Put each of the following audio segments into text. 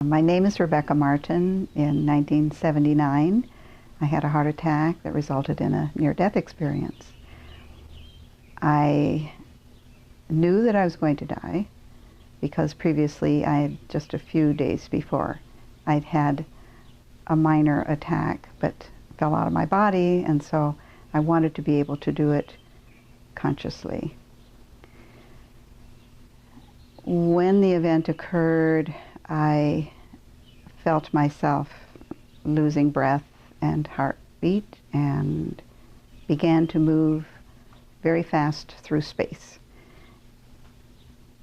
My name is Rebecca Martin. In 1979, I had a heart attack that resulted in a near-death experience. I knew that I was going to die because previously, just a few days before, I'd had a minor attack but fell out of my body, and so I wanted to be able to do it consciously. When the event occurred, I felt myself losing breath and heartbeat and began to move very fast through space.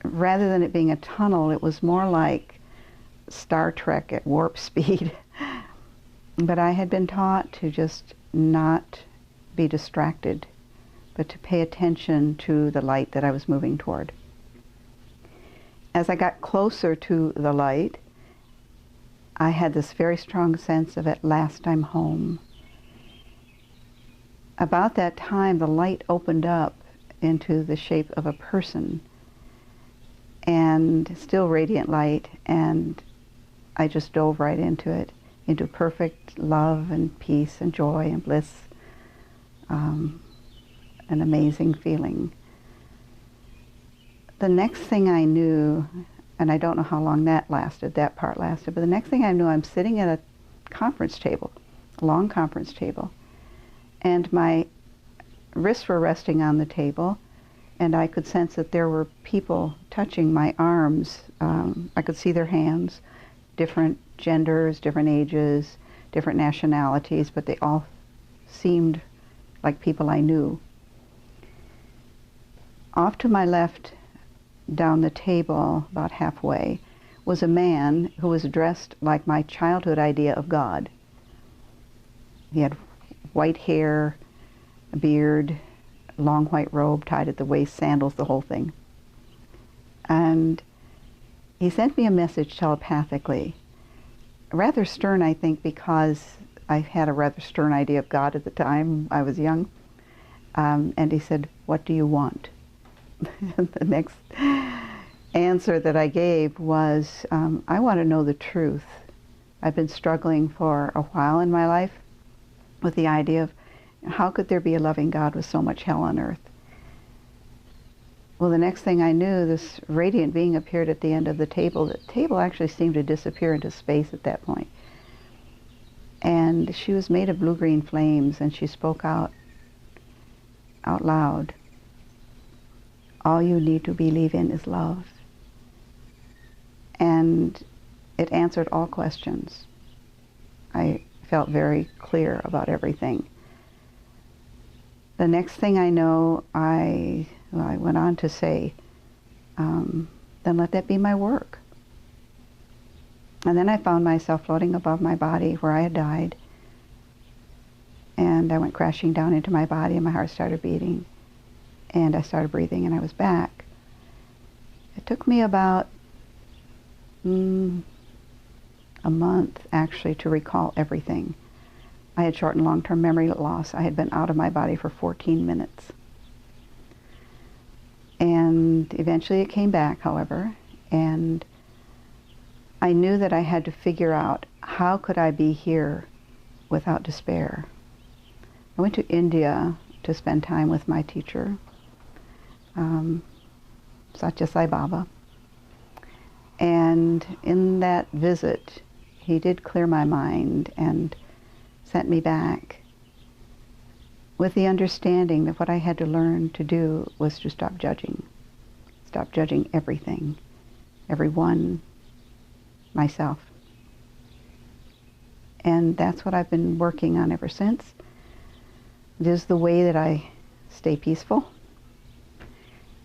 Rather than it being a tunnel, it was more like Star Trek at warp speed. But I had been taught to just not be distracted, but to pay attention to the light that I was moving toward. As I got closer to the light, I had this very strong sense of, at last I'm home. About that time, the light opened up into the shape of a person, and still radiant light, and I just dove right into it, into perfect love and peace and joy and bliss, an amazing feeling. The next thing I knew, and I don't know how long that part lasted, but the next thing I knew, I'm sitting at a conference table, a long conference table, and my wrists were resting on the table, and I could sense that there were people touching my arms. I could see their hands, different genders, different ages, different nationalities, but they all seemed like people I knew. Off to my left, down the table, about halfway, was a man who was dressed like my childhood idea of God. He had white hair, a beard, long white robe tied at the waist, sandals, the whole thing. And he sent me a message telepathically. Rather stern, I think, because I had a rather stern idea of God at the time. I was young. And he said, "What do you want?" The next answer that I gave was, I want to know the truth. I've been struggling for a while in my life with the idea of how could there be a loving God with so much hell on earth? Well, the next thing I knew, this radiant being appeared at the end of the table. The table actually seemed to disappear into space at that point. And she was made of blue-green flames, and she spoke out loud. All you need to believe in is love. And it answered all questions. I felt very clear about everything. The next thing I know, I went on to say, then let that be my work. And then I found myself floating above my body where I had died. And I went crashing down into my body, and my heart started beating. And I started breathing, and I was back. It took me about a month, actually, to recall everything. I had short and long-term memory loss. I had been out of my body for 14 minutes. And eventually it came back, however, and I knew that I had to figure out how could I be here without despair. I went to India to spend time with my teacher, Satya Sai Baba. And in that visit, he did clear my mind and sent me back with the understanding that what I had to learn to do was to stop judging everything, everyone, myself. And that's what I've been working on ever since. It is the way that I stay peaceful.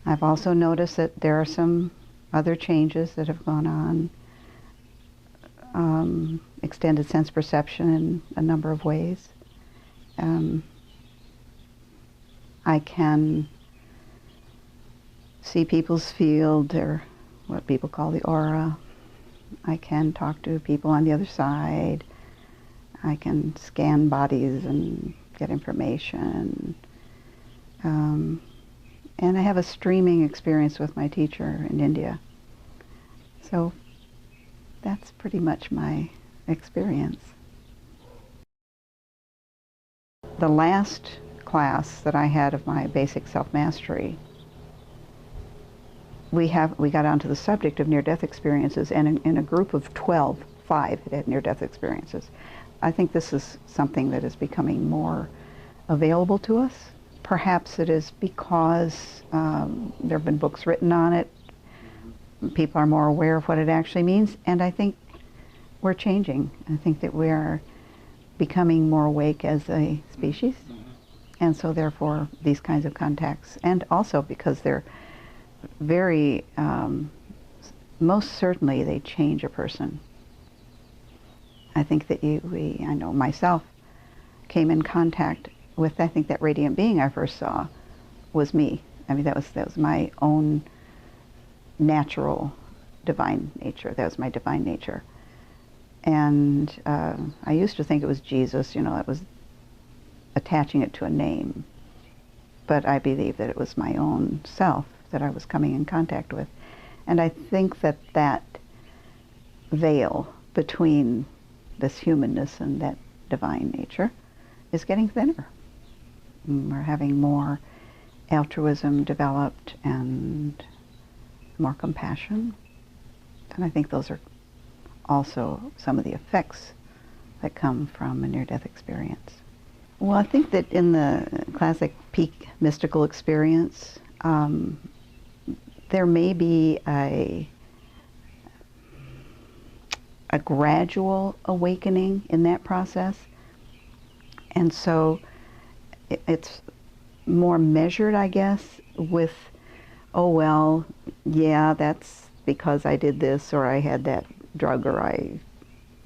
I've also noticed that there are some other changes that have gone on, extended sense perception in a number of ways. I can see people's field, or what people call the aura. I can talk to people on the other side. I can scan bodies and get information. And I have a streaming experience with my teacher in India. So that's pretty much my experience. The last class that I had of my basic self-mastery, we got onto the subject of near-death experiences, and in a group of 12, 5 had near-death experiences. I think this is something that is becoming more available to us. Perhaps it is because there have been books written on it. People are more aware of what it actually means, and I think we're changing. I think that we are becoming more awake as a species, and so therefore these kinds of contacts, and also because they're very, most certainly they change a person. I think that I know myself, came in contact with, I think that radiant being I first saw was me. I mean, that was my own natural divine nature. That was my divine nature. And I used to think it was Jesus, you know, it was attaching it to a name. But I believe that it was my own self that I was coming in contact with. And I think that that veil between this humanness and that divine nature is getting thinner. We're having more altruism developed and more compassion. And I think those are also some of the effects that come from a near-death experience. Well, I think that in the classic peak mystical experience, there may be a gradual awakening in that process. And so it's more measured, I guess, with, oh, well, yeah, that's because I did this, or I had that drug, or I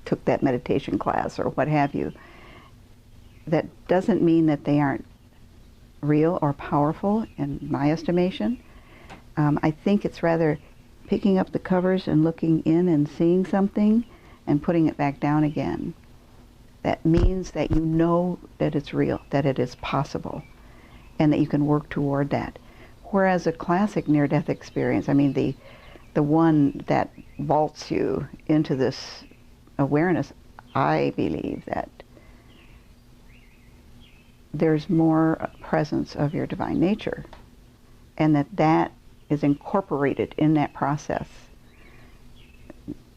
took that meditation class, or what have you. That doesn't mean that they aren't real or powerful, in my estimation. I think it's rather picking up the covers and looking in and seeing something and putting it back down again. That means that you know that it's real, that it is possible, and that you can work toward that. Whereas a classic near-death experience, I mean, the one that vaults you into this awareness, I believe that there's more presence of your divine nature, and that is incorporated in that process.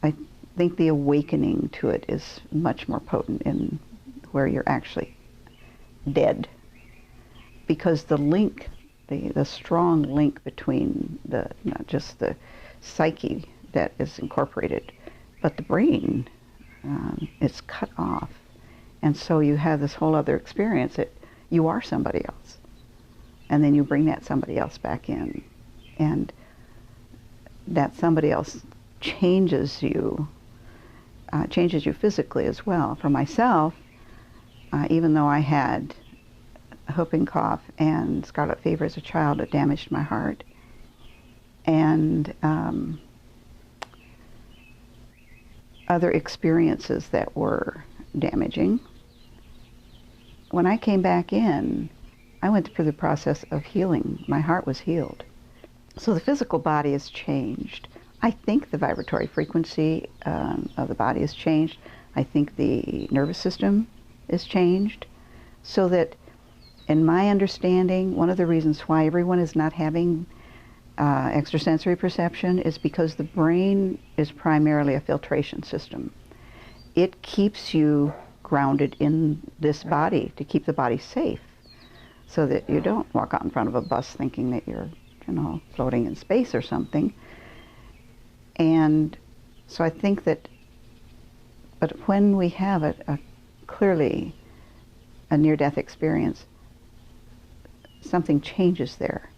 I think the awakening to it is much more potent in where you're actually dead, because the link, the strong link between not just the psyche that is incorporated, but the brain is cut off, and so you have this whole other experience that you are somebody else, and then you bring that somebody else back in, and that somebody else changes you physically as well. For myself, even though I had whooping cough and scarlet fever as a child, it damaged my heart, and other experiences that were damaging. When I came back in, I went through the process of healing. My heart was healed. So the physical body has changed. I think the vibratory frequency of the body has changed. I think the nervous system is changed. So that, in my understanding, one of the reasons why everyone is not having extrasensory perception is because the brain is primarily a filtration system. It keeps you grounded in this body to keep the body safe, so that you don't walk out in front of a bus thinking that you're, you know, floating in space or something. And so I think that, but when we have clearly a near-death experience, something changes there.